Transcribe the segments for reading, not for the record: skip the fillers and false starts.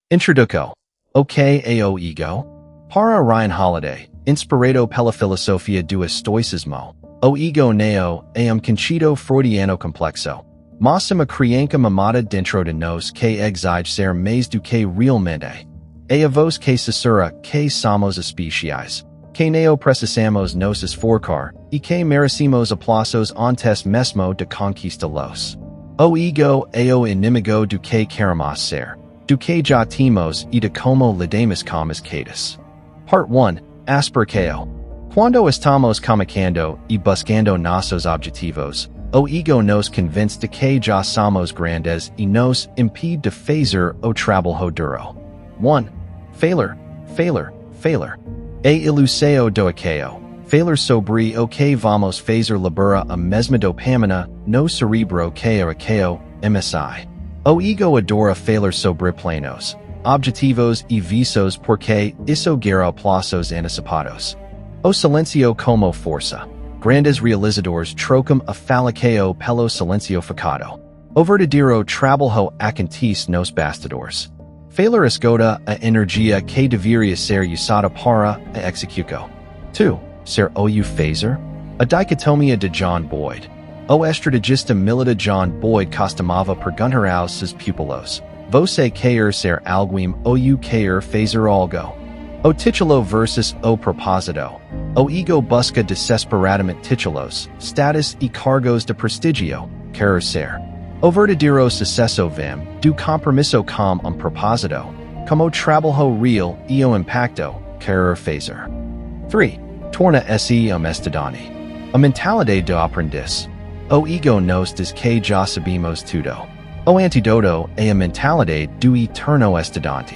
Introduco. Ok ao ego. Para Ryan Holiday. Inspirado pela filosofia do estoicismo. O ego neo am conceito freudiano complexo. Máxima criança mamada dentro de nós que exige ser mais do que realmente. E a voz que censura que somos especiais. Que neo precisamos nos esforçar, e que merecemos aplausos antes mesmo de conquistá-los. O ego é o inimigo do que queremos ser, do que já temos e de como lidamos com as quedas. Part 1. Aspercao. Quando estamos comunicando e buscando nossos objetivos, o ego nos convence de que já somos grandes e nos impede de fazer o trabalho duro. 1. Failure. A ilusão do aqueo. Failure sobre o que vamos fazer libera a mesma dopamina no cerebro que o aqueo, MSI. O ego adora failure sobre planos, objetivos e visos porque isso gera aplausos antecipados. O silencio como força. Grandes realizadores trocam a falicao pelo silencio ficado. O verdadeiro trabalho acontece nos bastidores. Failure esgota a energia que deveria ser usada para a execução. 2. Ser ou fazer? A dicotomia de John Boyd. O estrategista militar John Boyd costumava perguntar aos seus pupilos: Você quer ser alguém ou quer fazer algo? O título versus o propósito. O ego busca desesperadamente títulos, status e cargos de prestigio, querer ser. O verdadeiro sucesso vem do compromisso com propósito, como trabalho real e o impacto, querer fazer. 3. Torna-se estudante. A mentalidade do aprendiz. O ego nos diz que já sabemos tudo. O antídoto é a mentalidade do eterno estudante.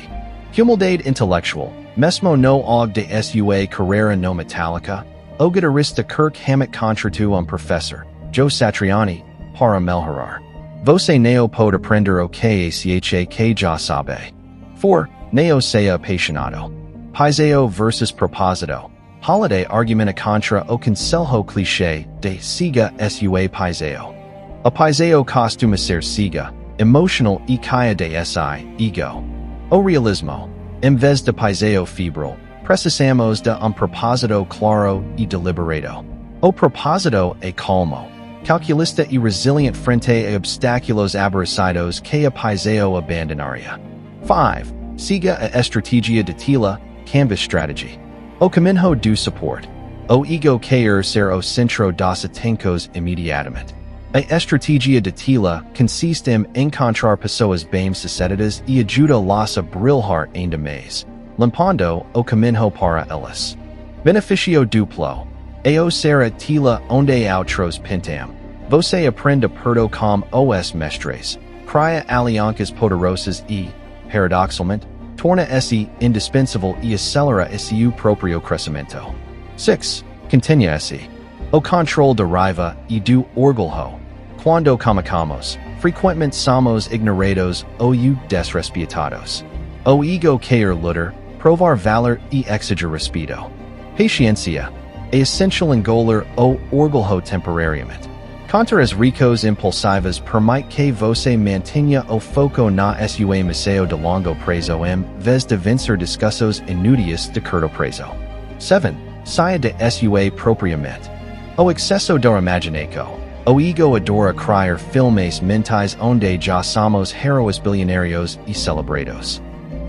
Humildade intelectual. Mesmo no og de sua carreira no Metallica, o guitarrista Kirk Hammett contratou professor, Joe Satriani, para melhorar. Você não pode aprender o que que já sabe. 4. Não seja apaixonado. Paiseo versus propósito. Holiday argumenta contra o conselho cliché de siga sua paiseo. A paiseo costuma ser siga, emotional e caia de si, ego. O realismo. Em vez de paiseo febril, precisamos de propósito claro e deliberado. O propósito é calmo, calculista e resiliente frente a obstáculos aborrecidos que a paiseo abandonaria. 5. Siga a estratégia de tila, canvas strategy. O caminho do suporte. O ego quer ser o centro das atenções imediatamente. A estratégia de tila consiste em encontrar pessoas bem-sucedidas e ajuda-las a brilhar ainda mais, limpando o caminho para elas. Benefício duplo. O ser a tila onde outros pintam. Você aprende perto com os mestres, cria alianças poderosas e, paradoxalmente, torna-se indispensável e acelera seu próprio crescimento. 6. Continua-se. O controle da raiva e do orgulho. Quando comunicamos, frequentemente somos ignorados ou desrespeitados. O ego quer lutar, provar valor e exigir respeito. Paciência. É essencial engolir o orgulho temporariamente. Contra as ricos impulsivas permite que você mantenha o foco na sua missão de longo prazo em vez de vencer discussos inúteis de curto prazo. 7. Saia de sua propriamente. O excesso da imaginação. O ego adora criar filmes mentais onde já somos heróis bilionários e celebrados.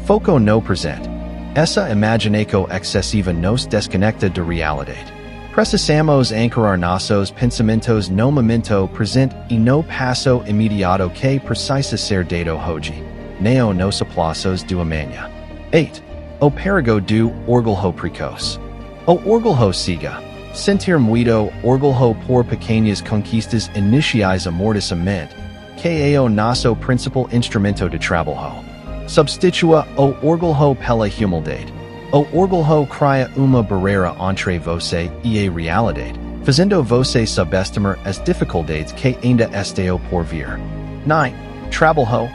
Foco no presente. Essa imaginação excessiva nos desconecta da realidade. Precisamos ancorar nossos pensamentos no momento presente e no passo imediato que precisa ser dado hoje, não nos aplausos do amanhã. 8. O perigo do orgulho precoce. O orgulho siga. Sentir muito orgulho por pequenas conquistas iniciais amortecimento, que é o nosso principal instrumento de trabalho. Substitua o orgulho pela humildade. O orgulho cria uma barreira entre você e a realidade, fazendo você subestimar as dificuldades que ainda estão por vir. 9. Trabalho.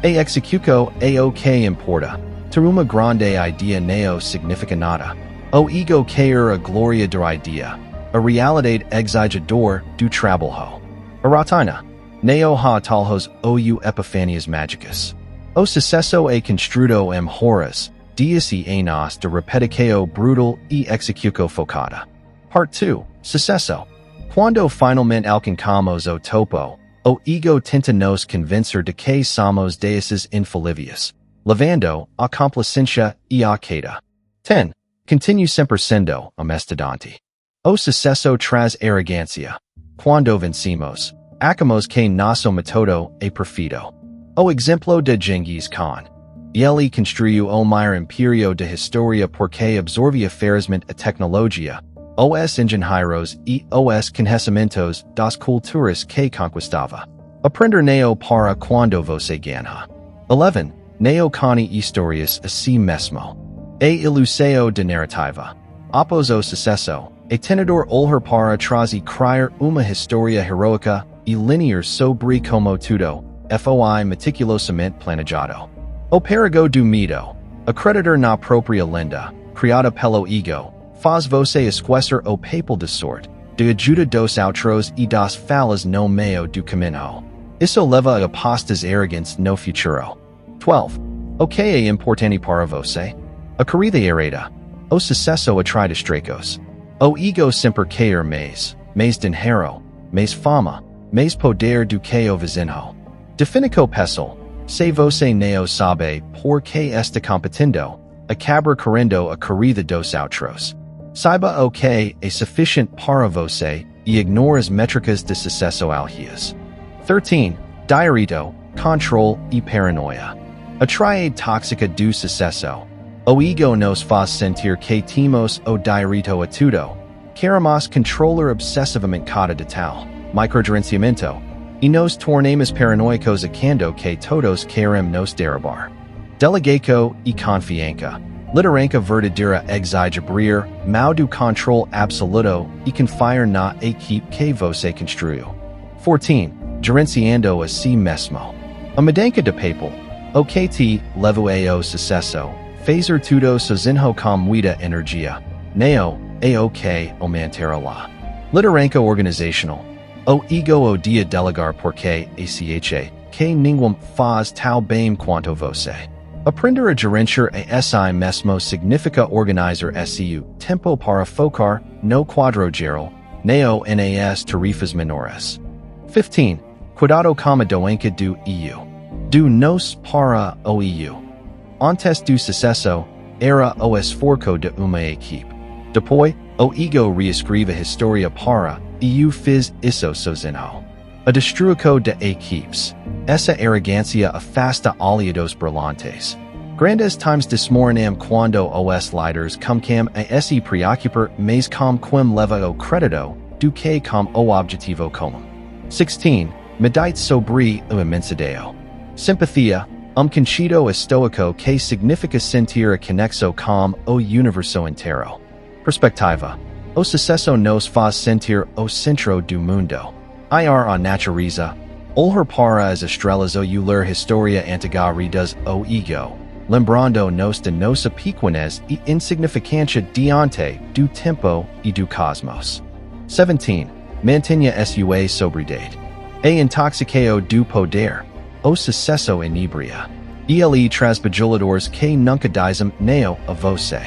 A execução é o que importa. Ter uma grande idea não significa nada. O ego quer a glória da idea. A realidade exige dor do trabalho. A rotina. Não há talhos ou epifanias mágicas. O suceso e construdo em horas, dias e anos de repeticio brutal e execuco focada. Part 2. Sucesso. Quando finalmente alcançamos o topo, o ego tenta nos convencer de que somos deuses infalíveis, levando a complacencia e a queda. 10. Continue sempre sendo estudante. O sucesso traz arrogancia. Quando vencemos, acamos que nosso método é perfeito. O exemplo de Genghis Khan. Ele construiu o maior imperio de historia porque absorvia ferozmente a tecnologia, os engenheiros e os conhecimentos das culturas que conquistava. Aprender neo para quando você ganha. 11. Neo cani historias a si mesmo. E iluseo de narrativa. Após o sucesso, e tenedor olhar para trás e criar uma historia heroica e linear sobre como tudo foi meticulosamente planejado. O perigo do medo. Acreditar na própria lenda, criada pelo ego, faz você esquecer o papel de sorte, de ajuda dos outros e das falhas no meio do caminho. Isso leva a apostas arrogantes no futuro. 12. O que é importante para você? A corrida errada. O sucesso atrai distracos. O ego sempre quer mais dinheiro, mais fama, mais poder do que o vizinho. Definico pessoal. Se você não sabe por que está competindo, acabar correndo a corrida dos outros. Saiba o que é suficiente para você e ignore as métricas de sucesso alheias. 13. Direito, controle e paranoia. A triade tóxica do sucesso. O ego nos faz sentir que temos o direito a tudo. Queremos controlar obsessivamente cada detalhe, microgerenciamento, e nos tornamos paranoicos quando que todos querem nos derrubar. Delegaco e confiança. Liderança verdadeira exige abrir mão do controle absoluto e confiar na equipe que você construiu. 14. Gerenciando a si mesmo. A mudança de papel. O que te levou ao sucesso, fazer tudo sozinho com muita energia. Não é o que aumentará lá. Liderança organizacional. O ego odia delegar porque acha que ninguém faz tão bem quanto você. Aprender a gerenciar a si mesmo significa organizar seu tempo para focar no quadro geral, não nas tarefas menores. 15. Cuidado com a doença do eu. Do nos para o eu. Antes do sucesso, era o esforço de uma equipe. Depois, o ego reescreve a história para eu fiz isso sozinho. A destruição de equipes. Essa arrogância afasta aliados brilhantes. Grandes times desmoronam quando os líderes começam a se preocupar mais com quem leva o crédito do que com o objetivo comum. 16. Medite sobre o imensidão. Simpatia, conceito estoico que significa sentir a conexão com o universo inteiro. Perspectiva. O sucesso nos faz sentir o centro do mundo. Ir a natureza. Olhar para as estrelas ou ler história antiga das o ego, lembrando nos de nossa pequenez e insignificância diante do tempo e do cosmos. 17. Mantenha sua sobriedade. A intoxicação do poder. O sucesso inebria. Ele traz bajuladores que nunca dizem não a você.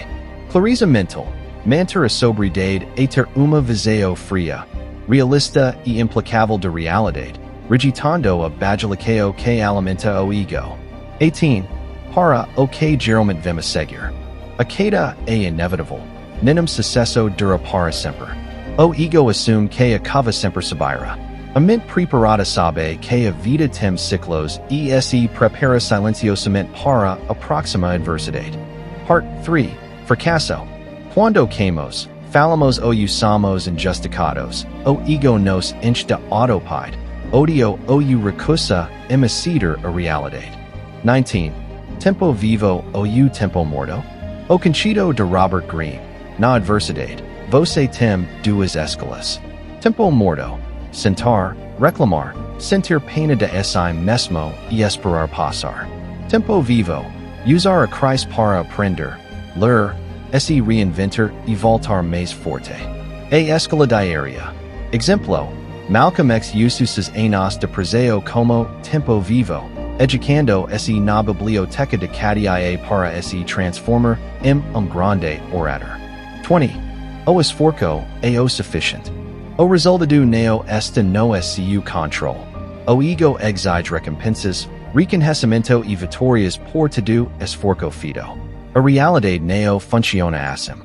Clareza mental. Manter a sobriedade e ter uma visão fria, realista e implacável de realidade, rejeitando a bajulação que alimenta o ego. 18. Para o que geralmente vemos seguir. A queda é inevitável. Nenhum sucesso dura para sempre. O ego assume que a cova sempre subirá. A mente preparada sabe que a vida tem ciclos e se prepara silenciosamente para a próxima adversidade. Part 3. Fracasso. Quando queimos, falamos ou somos injusticados, o ego nos enche de autopide, odio ou recusa emitir a realidade. 19. Tempo vivo ou tempo morto? O conceito de Robert Greene. Na adversidade, você tem duas escalas. Tempo morto. Sentar, reclamar, sentir pena de si mesmo e esperar passar. Tempo vivo. Usar a crise para aprender, ler, se reinventar e voltar mais forte. A escala diária. Exemplo. Malcolm X usa sus anos de preseo como tempo vivo, Educando se na biblioteca de Cadiae para se transformar grande orador. 20. O esforço é o suficiente. O resultado não está no seu controle. O ego exige recompensas, reconhecimento e vitórias por todo esforço feito. A realidade não funciona assim.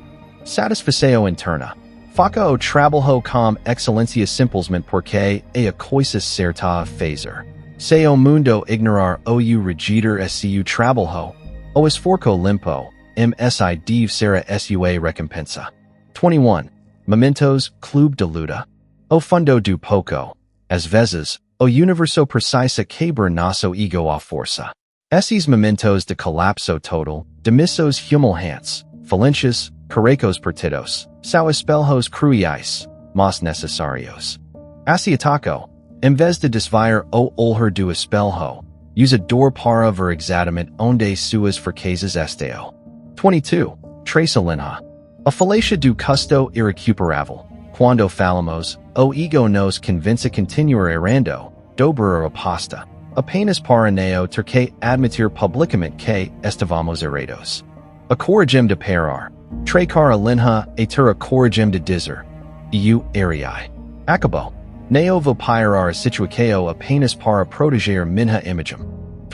Satisfação interna. Faca o trabalho com excelência simplesmente porque é a coisa certa a fazer. Se o mundo ignorar ou rejeitar seu trabalho, o esforço limpo, msi deve ser a sua recompensa. 21. Momentos, clube de luta. O fundo do pouco. Às vezes, o universo precisa quebrar nosso ego à força. Esses momentos de colapso total, demissos humilhantes, falências, carrecos partidos, são espelhos cruciais, mas necessários. Assim ataco, em vez de desviar o olhar do espelho, use a dor para ver exatamente onde suas fraquezas estão. 22. Trace a linha. A falácia do custo irrecuperável. Quando falamos, o ego nos convence a continuar errando, dobrar a aposta, apenas para não ter que admitir publicamente que estávamos errados. A coragem de parar, tracar a linha e ter a coragem de dizer, eu errei. Acabou. Não vou pairar a situação apenas para proteger minha imagem.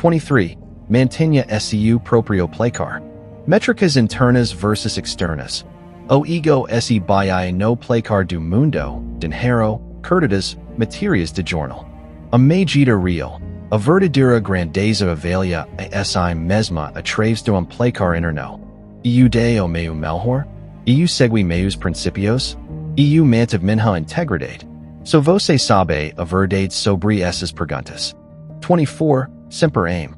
23. Mantenha seu próprio placar. Métricas internas versus externas. O ego se baia no placar do mundo, dinheiro, curtidas, matérias de jornal. A medida real, a verdadeira grandeza avalia a si mesma através de placar interno. Eu dei o meu melhor? Eu segui meus princípios? Eu mantive minha integridade? So você sabe a verdade sobre essas perguntas. 24. Sempre aim.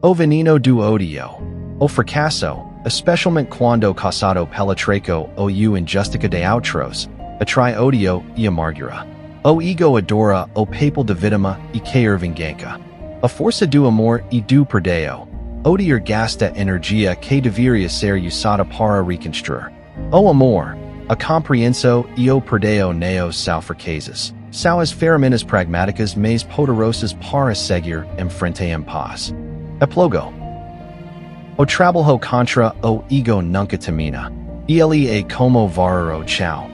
O veneno do odio. O fracasso, especialmente quando causado pela traco ou injustica de outros, atrai odio e amargura. O ego adora o papel de vítima e quer vingança. A força do amor e do perdão. Odiar gasta energia que deveria ser usada para reconstruir. O amor, a compreensão e o perdão não são fraquezas. São as ferramentas pragmáticas mais poderosas para seguir em frente em paz. Eplogo. O trabalho contra o ego nunca termina. Ele é como varar o chão.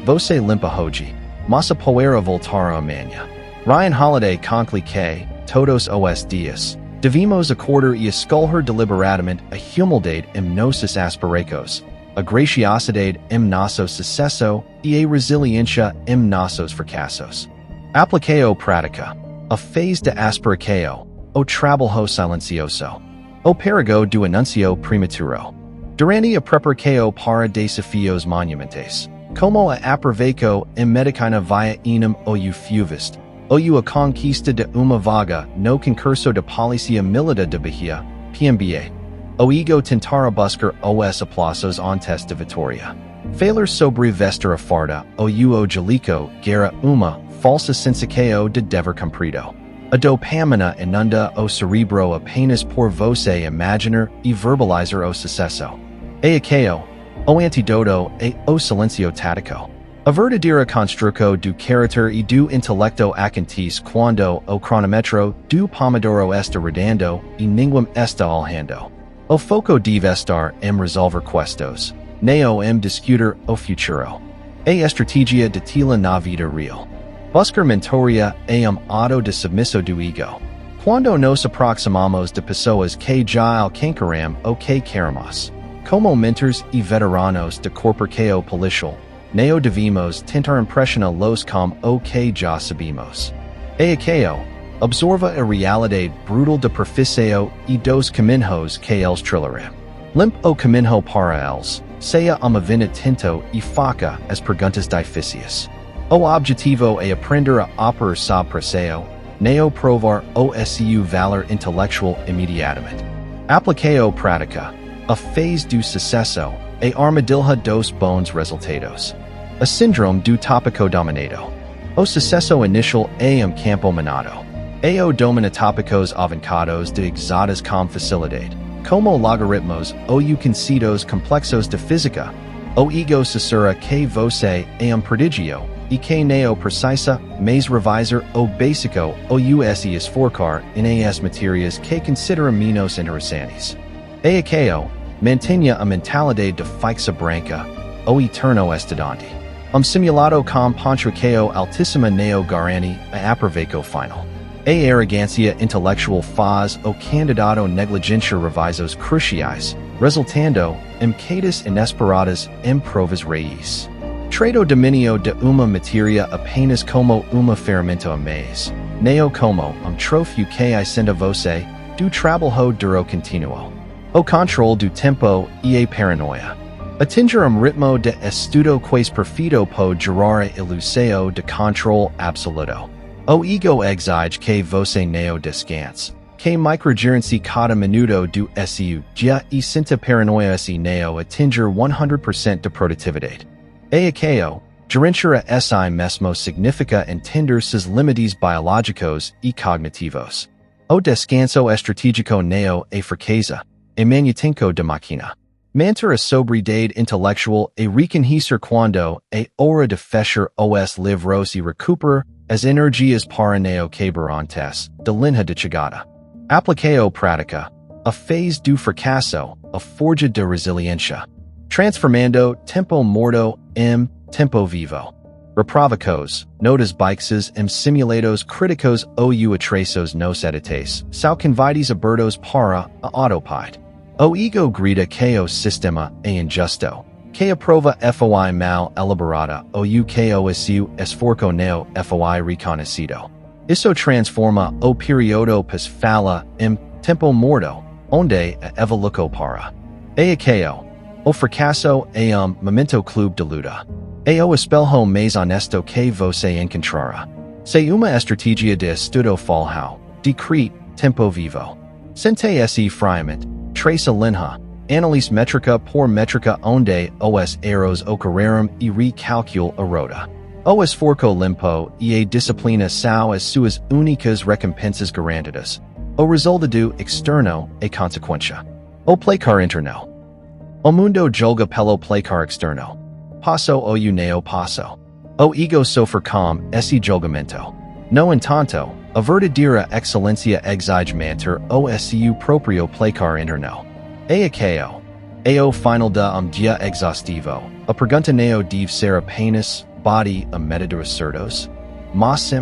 Você limpa hoje, mas a poeira voltar amanhã. Ryan Holiday conclui que, todos os dias, devemos acordar e escolher deliberadamente a humildade em nossos aspirações, a graciosidade em nosso sucesso e a resiliência em nossos fracassos. Aplicao prática. A phase de aspiração, o trabalho silencioso. O perigo do anuncio prematuro. Durante a preparação para desafios monumentais, como a aproveito em medicina via enum ou fuvist, ou a conquista de uma vaga no concurso de polícia militar de Bahia, PMBA. O ego tentar buscar os aplausos antes de vitória. Falar sobre vestir a farda ou o jalico gera uma falsa sensação de dever cumprido. A dopamina inunda o cerebro apenas por você imaginar e verbalizar o sucesso. E aqueo, o antídoto é o silencio tático. A verdadeira construção do caráter e do intelecto acontece quando o cronômetro do pomodoro está rodando e ninguém está olhando. O foco deve estar em resolver questos, não em discutir o futuro. A estratégia de tila na vida real. Buscar mentoria é auto de submisso do ego. Quando nos aproximamos de pessoas que já alcançaram o que queremos, como mentors e veteranos de corporqueo policial, não devemos tentar impressioná-los com o que já sabemos. E aqueo, observa a realidade brutal da perfeição e dos caminhos que eles trilharão. Limpa o caminho para eles, seja uma vinda tinto e faca as perguntas difíceis. O objetivo é aprender a operar sob pressão, não provar o seu valor intelectual imediatamente. Aplicao prática. A phase do sucesso é armadilha dos bons resultados. A síndrome do tópico dominado. O sucesso inicial é campo minado. E o domina tópicos avançados de exatas com facilidade, como logaritmos ou conceitos complexos de física. O ego sussurra que você é prodígio, ek neo precisa, mais revisor, o basico, o use esforcar, nas materias que considera menos interessantes. Aakeo, mantenha a mentalidade de fixa branca, o eterno estudante. Simulado com pontuação altíssima neo garanti a aproveito final. A arrogância intelectual faz o candidato negligencia revisos cruciais, resultando em quedas inesperadas em provas reis. Trado dominio de uma materia apenas como uma ferramenta a mais, neo como trofeo que senda você, do trabalho duro continuo. O controle do tempo e a paranoia. Atingir ritmo de estudo quais perfeito po gerar ilusão de controle absoluto. O ego exige que você neo descanse, que microgerency cada minuto do seu dia e sinta paranoia se neo atingir 100% de produtividade. Aakeo, gerenciar si mesmo significa entender seus limites biológicos e cognitivos. O descanso estratégico neo a fraqueza, e manutenco de máquina. Manter a sobriedade intelectual e reconhecer quando a hora de fechar os livros e recuperar as energias para neo quebrar antes de linha de chegada. Aplicao prática, a phase do fracasso, a forja de resiliência. Transformando tempo morto em tempo vivo. Reprovicos, notas baixas em simulados críticos ou atrasos nos edites, são convites abertos para a autopilot. O ego grita que o sistema é injusto, que aprova foi mal elaborada ou que o seu esforço não foi reconhecido. Isso transforma o período pas fala em tempo morto, onde a evolução para. Aakeo, o fracasso é momento clube de luta. É o espelho mais honesto que você encontrará. Se uma estratégia de estudo falhou, decrete tempo vivo. Sente esse friamente. Trace a linha, analise métrica por métrica onde os erros ocorreram e recalcule a rota. O esforço limpo e a disciplina são as suas únicas recompensas garantidas. O resultado externo é consequência. O placar interno. O mundo julga pelo placar externo. Passo o neo passo. O ego sofre com esse julgamento. No entanto, a verdadeira excelência exige manter o seu próprio placar interno. Aakeo, ao final da dia exaustivo, a pergunta neo deve ser apenas body a medidor certos? Mas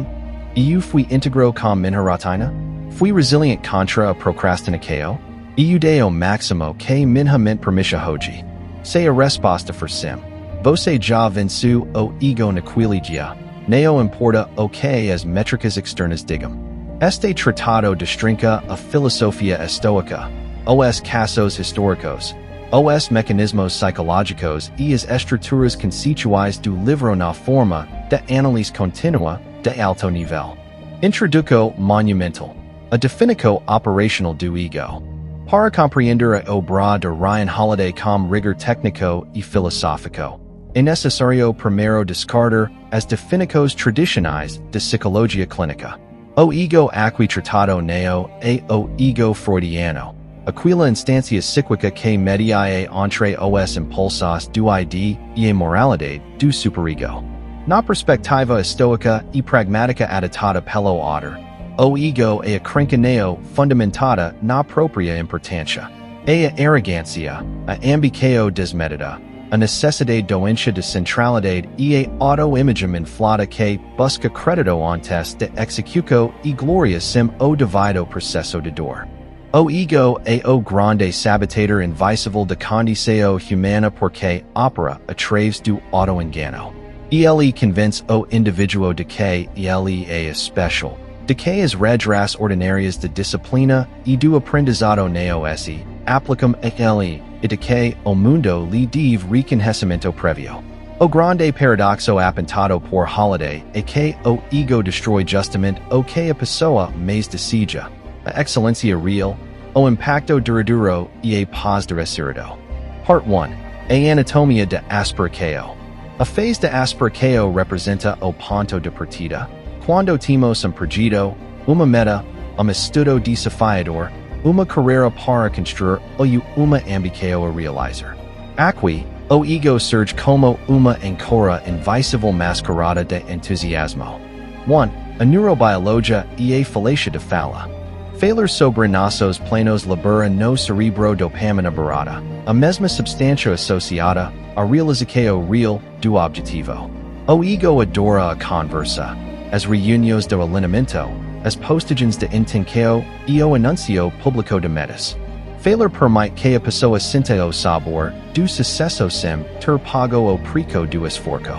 eu fui íntegro com minha rotina? Fui resilient contra a procrastinação? Eu dei o máximo que minha mente permite hoje. Se a resposta for sim, você já venceu o ego naquele dia. Neo importa o que as métricas externas digam. Este tratado destrinca a filosofia estoica, os casos históricos, os mecanismos psicológicos e as estruturas conceituais do livro na forma de análise contínua de alto nível. Introduco monumental, a definico operational do ego. Para compreender a obra de Ryan Holiday com rigor técnico e filosófico. É necessário primeiro descartar as definições tradicionais de psicologia clínica. O ego aqui tratado neo é o ego freudiano, aquela instância cíclica que media entre os impulsos do id e a moralidade do superego. Na perspectiva estoica e pragmática adotada pelo autor, o ego é a crenca neo fundamentada na própria importância. É a arrogância, a ambição desmedida, a necessidade doentia de centralidade e a auto-imagem inflada que busca crédito antes de execução e glória sim o devido processo de dor. O ego é o grande sabotador invisível da condição humana porque opera através do auto-engano. Ele convence o indivíduo de que ele é especial, de que as regras ordinárias de disciplina e do aprendizado neo se aplicam a ele e de que o mundo lhe deve reconhecimento prévio. O grande paradoxo apontado por Holiday é que o ego destrói justamente o que a pessoa mais deseja, a excelência real, o impacto duradouro e a paz duradero. Part 1. A anatomia de aspiração. A phase de aspiração representa o ponto de partida, quando temos projeto, uma meta, estudo desafiador, uma carreira para construir ou uma ambição a realizar. Aqui, O ego surge como uma ancora invisível mascarada de entusiasmo. 1. A neurobiologia e a fallacia de fala. Falar sobre nossos planos libera no cerebro dopamina barata, a mesma substância associada a realização real do objetivo. O ego adora a conversa, as reuniões do alinhamento, as postagens de intenção e o anúncio público de metas. Falar permite que a pessoa sinta o sabor do sucesso sem ter pago o preço do esforço.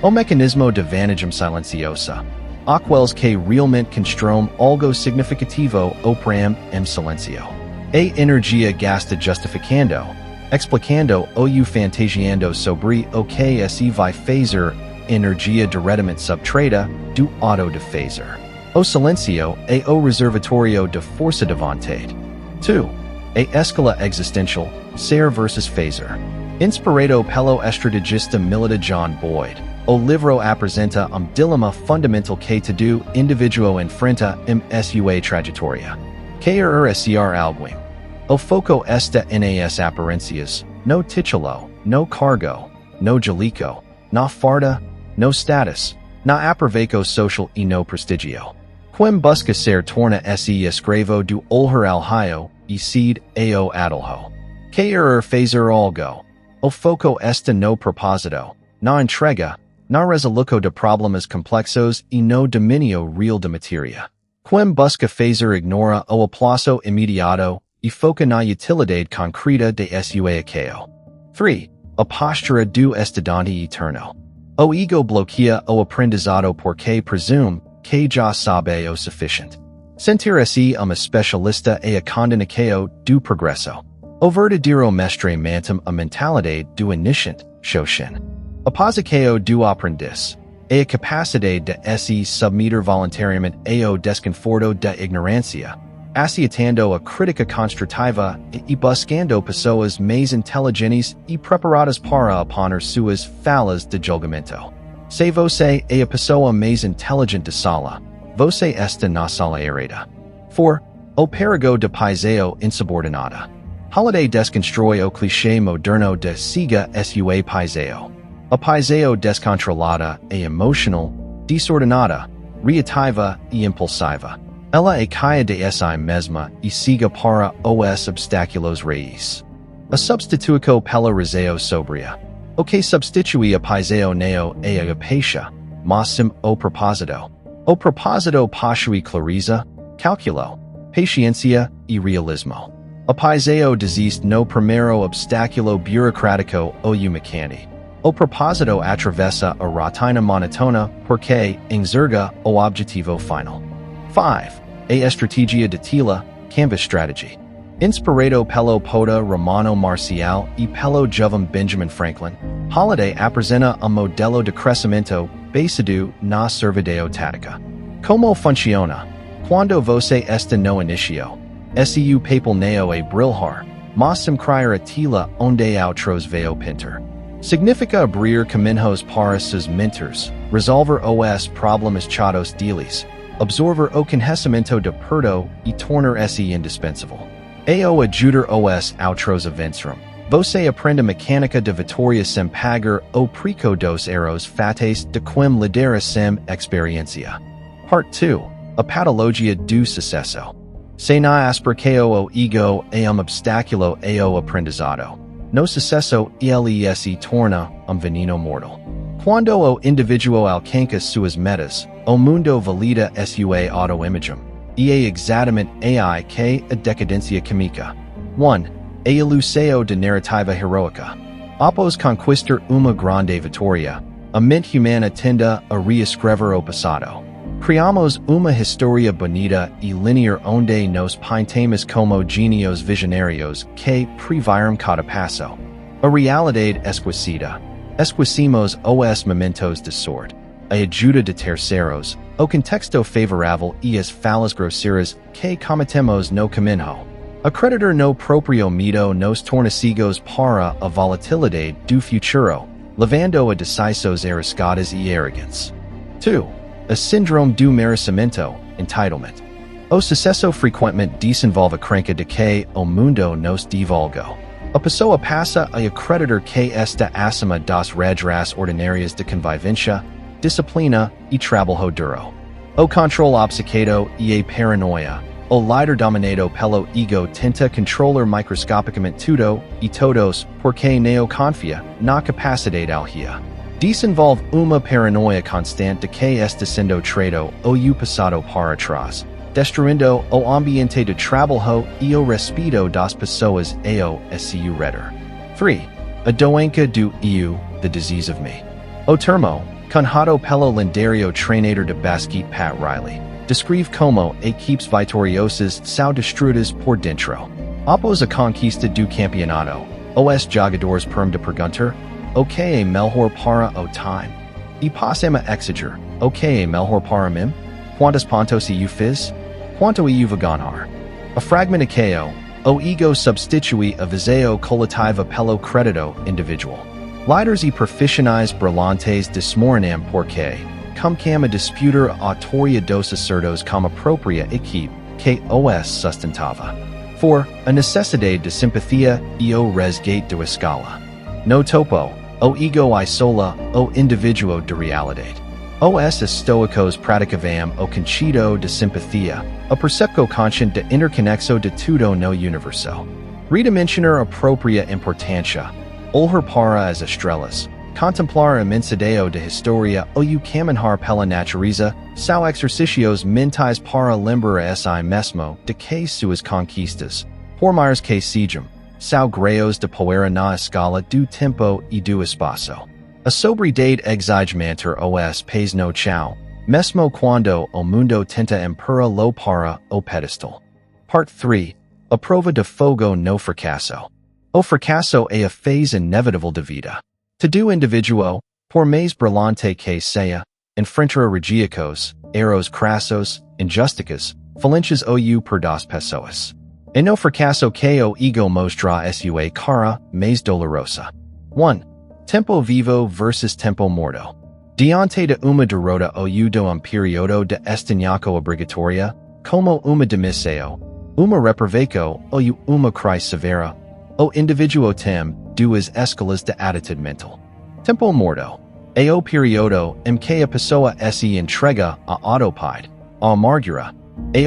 O mecanismo de vantagem silenciosa. Aqueles que realmente constroem algo significativo operam em silêncio. A energia gasta justificando, explicando ou fantasiando sobre o que se vai fazer, energia diretamente subtraída do autodefazer. O silêncio é o reservatório de força de vontade. 2. A escala existential, ser versus fazer. Inspirado pelo estrategista militar John Boyd, o livro apresenta dilema fundamental que todo indivíduo enfrenta sua trajetória. Querer ser alguém. O foco está nas aparências, no título, no cargo, no jalico, na farda, no status, na aproveito social e no prestigio. Quem busca ser torna se escravo do olhar alheio e seed ao adulho. Querer fazer algo. O foco está no propósito, na entrega, na resolução de problemas complexos e no dominio real de matéria. Quem busca fazer ignora o aplauso imediato e foca na utilidade concreta de sua ação. 3. A postura do estudante eterno. O ego bloqueia o aprendizado porque presume que já sabe o suficiente. Sentir-se especialista é a condenação do progresso. O verdadeiro mestre mantém a mentalidade do iniciante, Shoshin. A posição do aprendiz é a capacidade de se submeter voluntariamente ao desconforto da ignorância, aceitando a crítica construtiva e buscando pessoas mais inteligentes e preparadas para aponar suas falhas de julgamento. Se você é a pessoa mais inteligente da sala, você está na sala errada. 4. O perigo de paiseo insubordinada. Holiday desconstrói o clichê moderno de siga sua paiseo. A paiseo descontrolada é emotional, desordenada, reativa e impulsiva. Ela é caia de si mesma e siga para os obstáculos raiz. A substituição pela razão sobria. O que substitui a paiseo neo é a peixa, mas sim o propósito. O propósito possui clareza, cálculo, paciência e realismo. A paiseo desiste no primeiro obstáculo burocrático ou mecânico. O propósito atravessa a rotina monotona porque enxerga o objetivo final. 5. A estratégia de tila, canvas strategy. Inspirado pelo poeta Romano Marcial e pelo jovem Benjamin Franklin, Holiday apresenta modelo de crescimento baseado na servidão tática. Como funciona? Quando você está no início, seu papel neo é brilhar, mas sem criar a tila onde outros veo pintar. Significa abrir caminhos para seus mentores, resolver os problemas chatos deles, absorver o conhecimento de perto e tornar-se indispensável. Ao ajudar os outros a vencer, você aprende mecânica de vitória sem pagar o preço dos erros fatais de quem lidera sem experiência. Part 2. A patologia do sucesso. Se na asperqueo o ego é obstáculo ao aprendizado. No sucesso ele se torna veneno mortal. Quando o indivíduo alcança suas metas, o mundo valida sua autoimagem, e é exatamente aí que a decadência comica. 1. A ilusão de narrativa heroica. Após conquistar uma grande vitória, a mente humana tende a reescrever o passado. Criamos uma história bonita e linear onde nos pintamos como genios visionários que previram cada passo. A realidade esquecida. Esquecemos os momentos de sorte, a ajuda de terceiros, o contexto favorável e as falas grosseiras que cometemos no caminho. Acreditar no próprio medo nos torna cegos para a volatilidade do futuro, levando a decisões arriscadas e arrogantes. 2. A síndrome do merecimento, entitlement. O sucesso frequentemente desenvolve a crenca de que o mundo nos devolve A pessoa passa a acreditar que esta acima das regras ordinárias de convivência, disciplina e trabalho duro. O controle obcecado e a paranoia. O líder dominado pelo ego tenta controlar microscopicamente tudo e todos porque não confia na capacidade alheia. Desenvolve uma paranoia constante de que está sendo traído ou passado para trás, destruindo o ambiente de trabalho e o respeito das pessoas ao seu redor. 3. A doença do eu, the disease of me. O termo, cunhado pelo lendário treinador de basquete Pat Riley, descreve como equipes vitoriosas são destruídas por dentro. Após a conquista do campeonato, os jogadores de perguntar, o que é melhor para o time? E passamos a exigir, o que é melhor para mim? Quantos pontos eu fiz? Quanto eu vou ganhar? A fragmentação, o ego substitui a visão coletiva pelo crédito individual. Líderes e profissionais brilhantes desmoronam porque, como a disputar a autoria dos acertos como a própria equipe que os sustentava. 4. A necessidade de simpatia e o resgate da escala. No topo, o ego isola o indivíduo de realidade. Os estoicos praticavam o conceito de simpatia, a percepção consciente de interconexão de tudo no universo. Redimensionar a própria importância, olhar para as estrelas, contemplar a imensidão da história ou caminhar pela natureza, são exercícios mentais para lembrar a si mesmo de que suas conquistas, por maiores que sejam, são graus de poeira na escala do tempo e do espaço. A sobriedade exige manter os pés no chão, mesmo quando o mundo tenta empurrá-lo para o pedestal. Part 3. A prova de fogo no fracasso. O fracasso é a phase inevitável da vida. Todo indivíduo, por mais brilhante que seja, enfrentará ridículos, erros crassos, injusticas, falências ou por das pessoas. E no fracasso que o ego mostra sua cara mais dolorosa. 1. Tempo vivo versus tempo morto. Diante de uma derrota ou de período de estanhaco obrigatória, como uma demissão, uma reprovação ou uma crise severa, o indivíduo tem duas escalas de atitude mental. Tempo morto. É o período em que a pessoa se entrega a autopiedade, a amargura,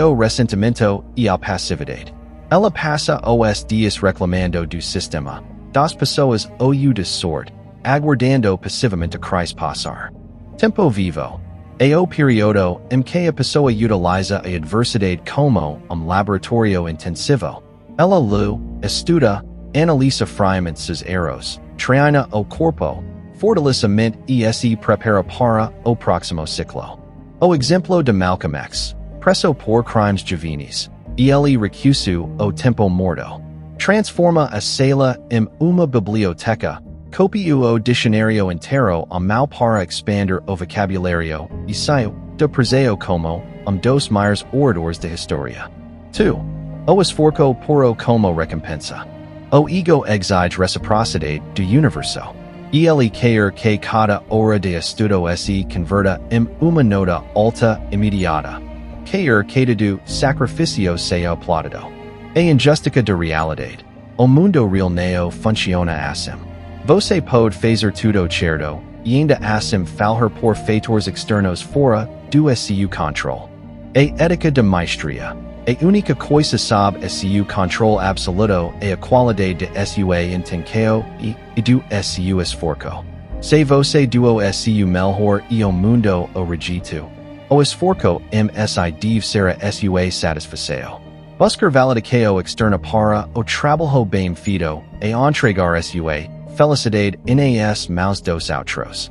ao ressentimento e à passividade. Ela passa os dias reclamando do sistema, das pessoas ou de sorte, aguardando passivamente a crise passar. Tempo vivo. É o período em que a pessoa utiliza a adversidade como laboratório intensivo. Ela lê, estuda, analisa friamente seus erros, treina o corpo, fortalece a mente e se prepara para o próximo ciclo. O exemplo de Malcolm X, preso por crimes juvenis, e ele recusa o tempo morto. Transforma a sala em uma biblioteca, copia o dicionário inteiro a mão para expandir o vocabulário e saiu do preseo como dos maiores oradores da história. 2. O esforço por como recompensa. O ego exige reciprocidade do universo. E ele quer que cada hora de estudo se converta em uma nota alta imediata. Quer que todo sacrifício seja aplaudido. A injustica de realidade. O mundo real não funciona assim. Você pode fazer tudo certo, e ainda assim falhar por fatores externos fora do seu controle. A ética de maestria. A única coisa sob seu controle absoluto é a qualidade de sua intenção e do seu esforço. Se você do seu melhor e o mundo o rejeita, o esforço si deve ser a sua satisfação. Buscar validação externa para o trabalho bem feito e entregar sua felicidade nas mãos dos outros.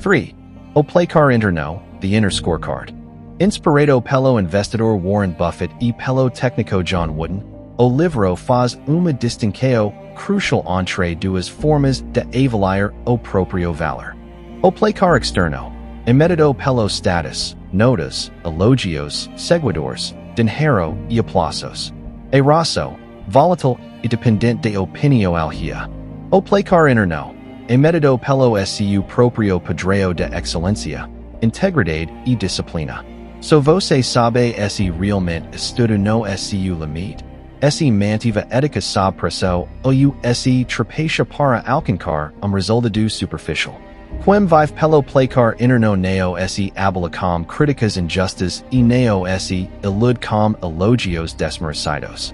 3. O placar interno, the inner scorecard. Inspirado pelo investidor Warren Buffett e pelo técnico John Wooden, o livro faz uma distinção crucial entre duas formas de avaliar o próprio valor. O placar externo, emitido pelo status, notas, elogios, seguidores, dinheiro e aplausos. É raso, volátil e dependente de opinião alheia. O placar interno, emitido pelo seu próprio padrão de excelência, integridade e disciplina. So você sabe se realmente estudo no seu limite? se mantiva etica sob presso, ou se trapacia para alcancar resultado superficial. Quem vive pelo placar interno neo se abolacom criticas injustas e neo se ilud com elogios desmerecidos.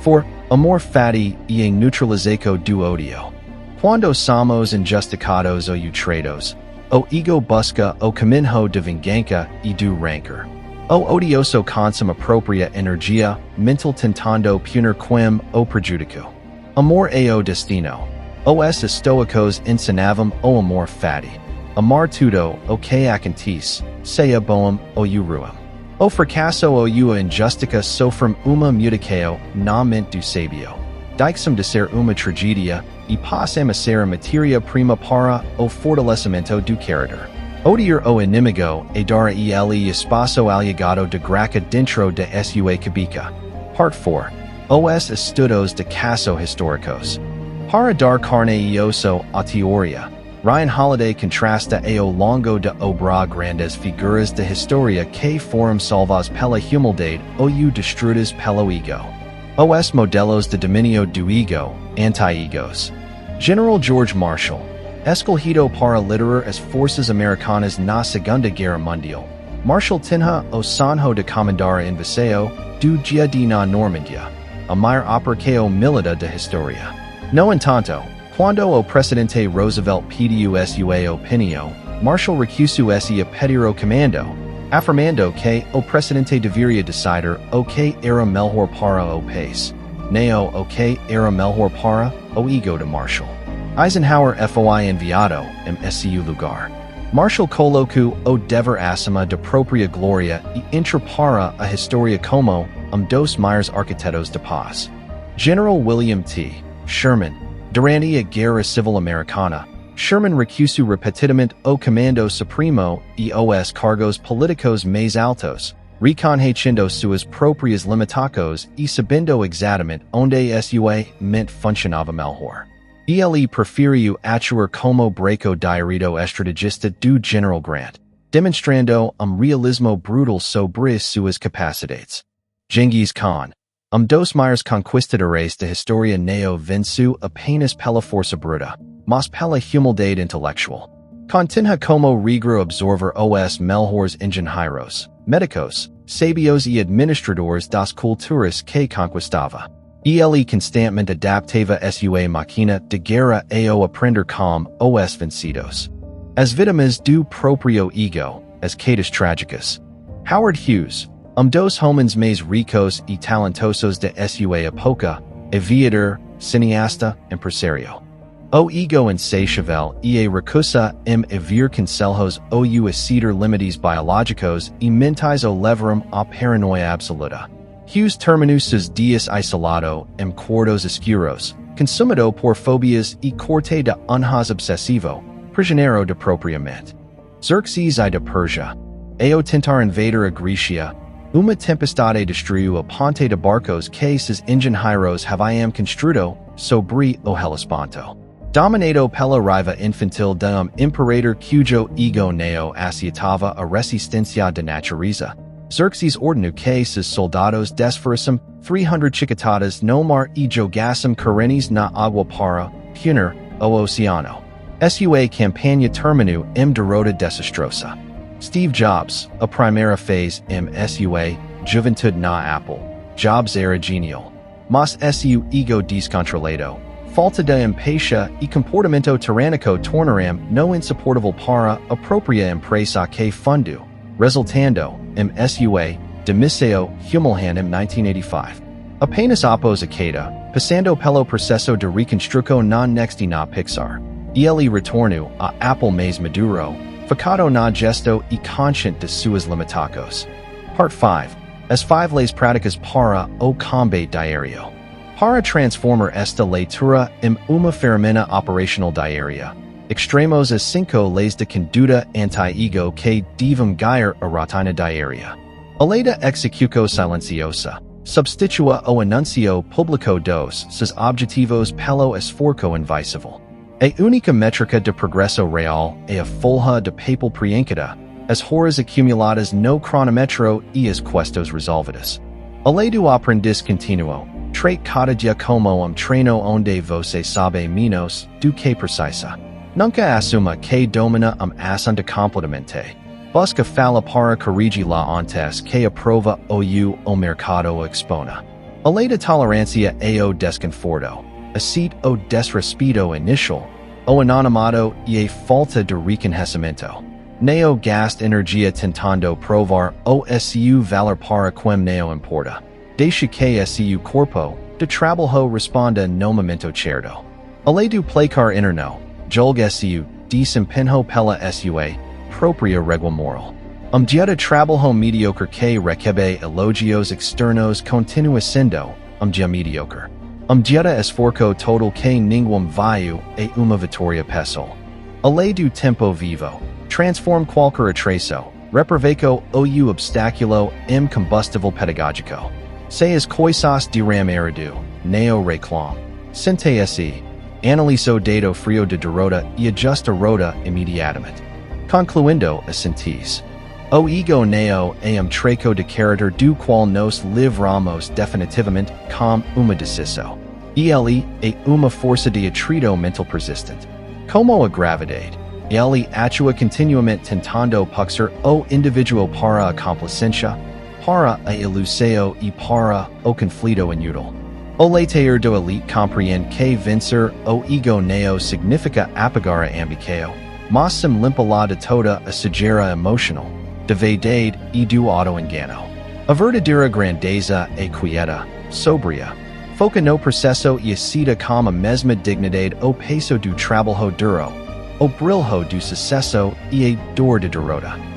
4. Amor fati e neutralizaco do odio. Quando somos injusticados ou trados, o ego busca o caminho de vingança e do rancor. O odioso consome apropria energia mental tentando punir quem o prejudico. Amor ao destino. Os estoicos ensinavam o amor fati. Amar tudo o que aconteça, seja bom ou ruim. O fracasso ou a injustica sofrem uma mutação na mente do sábio. Deixam de ser uma tragédia e passam a ser a matéria prima para o fortalecimento do caráter. Odiar o inimigo e dar a ele espaço aliado de graça dentro de sua cabeça. Part 4. Os estudos de caso históricos. Para dar carne e osso a teoria, Ryan Holiday contrasta ao longo de obra grandes figuras de historia que foram salvas pela humildade ou destruídas pelo ego. Os modelos de dominio do ego, anti-egos. General George Marshall, escolhido para liderar as forças americanas na Segunda Guerra Mundial. Marshall tinha o sonho de comandar a invasão do dia de na Normandia, a maior operação militar da história. No entanto, quando o presidente Roosevelt pediu sua opinião, Marshall recusou-se a pedir o comando, afirmando que o presidente deveria decidir o que era melhor para o país, não o que era melhor para o ego de Marshall. Eisenhower foi enviado em seu lugar. Marshall colocou o dever acima de própria glória e entrou para a história como dos maiores arquitetos de paz. General William T. Sherman. Durante a Guerra Civil Americana, Sherman recusou repetidamente o comando supremo e os cargos políticos mais altos, reconhecendo suas próprias limitações e sabendo exatamente onde sua mente funcionava melhor. Ele preferiu atuar como braço direito estrategista do General Grant, demonstrando realismo brutal sobre suas capacidades. Genghis Khan. Dos maiores conquistadores da história não venceu apenas pela força bruta, mas pela humildade intelectual. Continha como regra absorver os melhores engenheiros, médicos, sabios e administradores das culturas que conquistava. Ele constantemente adaptava sua máquina de guerra ao aprender com os vencidos. As vítimas do próprio ego, as quedas trágicas. Howard Hughes. Dos homens mais ricos e talentosos de sua época, aviador, cineasta, empresário. O ego insatiável e a recusa vir conselhos ou exceder limites biológicos e mentais o levaram à paranoia absoluta. Hughes terminou seus dias isolado quartos escuros, consumido por fobias e corte de unhas obsessivo, prisioneiro de própria mente. Xerxes I de Persia. Ao tentar invadir a Grécia, uma tempestade destruiu o ponte de barcos que seus engenheiros haviam construído sobre o Hellesponto. Dominado pela raiva infantil de imperador cujo ego não aceitava a resistência da natureza, Xerxes ordenou que seus soldados desferassem 300 chicotadas no mar e jogassem carenes na água para punir o oceano. Sua campanha terminou derrota desastrosa. Steve Jobs, a primeira fez sua juventude na Apple. Jobs era genial, mas seu ego descontrolado, falta de empatia e comportamento tirânico tornaram no insuportável para a própria empresa que fundou, resultando sua demissão humilhante em 1985. Apenas após a queda, passando pelo processo de reconstrução na Next na Pixar, ele retornou a Apple mais maduro, focado na gesto e consciente de suas limitações. Part 5. As 5 leis práticas para o combate diário. Para transformar esta leitura em uma ferramenta operacional diária, extremos as 5 leis de conduta anti-ego que devem guiar a rotina diária. A lei da execução silenciosa substitua o anuncio público dos seus objetivos pelo esforço invisível. A única métrica de progresso real é a folha de papel preenchida, as horas acumuladas no cronômetro e as questos resolvidas. A lei do aprendiz continuo, Trait cada como treno onde você sabe menos do que precisa. Nunca assuma que domina assunto completamente. Busca fala para corrigir lá antes que aprova o mercado expona. A lei de tolerância ao desconforto. Aceite o desrespeito inicial. O anonimato e a falta de reconhecimento. Neo gast energia tentando provar o seu valor para quem neo importa. Deixa que seu corpo de trabalho responda no momento certo. A lei do placar interno. Julga seu desempenho pela sua própria regula moral. Dia de trabalho mediocre que recebe elogios externos continua sendo dia mediocre. Dia de esforço total que ninguém viu é uma vitória pessoal. A lei do tempo vivo. Transform qualquer atraso. Reproveco o obstáculo combustível pedagógico. Se as coisas dirão errado. Neo reclam. Sente se. Analiso dado frio de derrota e ajusta rota imediatamente. Concluindo a sentis. O ego neo treco de caráter do qual nos livramos definitivamente com uma decisão. Ele é uma força de atrito mental persistente. Como a gravidade. Ele atua continuamente tentando puxar o individuo para a complacência, para a ilusão e para o conflito inútil. O leiteiro do elite compreende que vencer o ego neo significa apagar a ambição, mas sem limpa de toda a sujeira emocional, de vaidade e do auto-engano. A verdadeira grandeza é quieta, sobria, foca no processo e aceita com a mesma dignidade o peso do trabalho duro, o brilho do sucesso e a dor de derrota.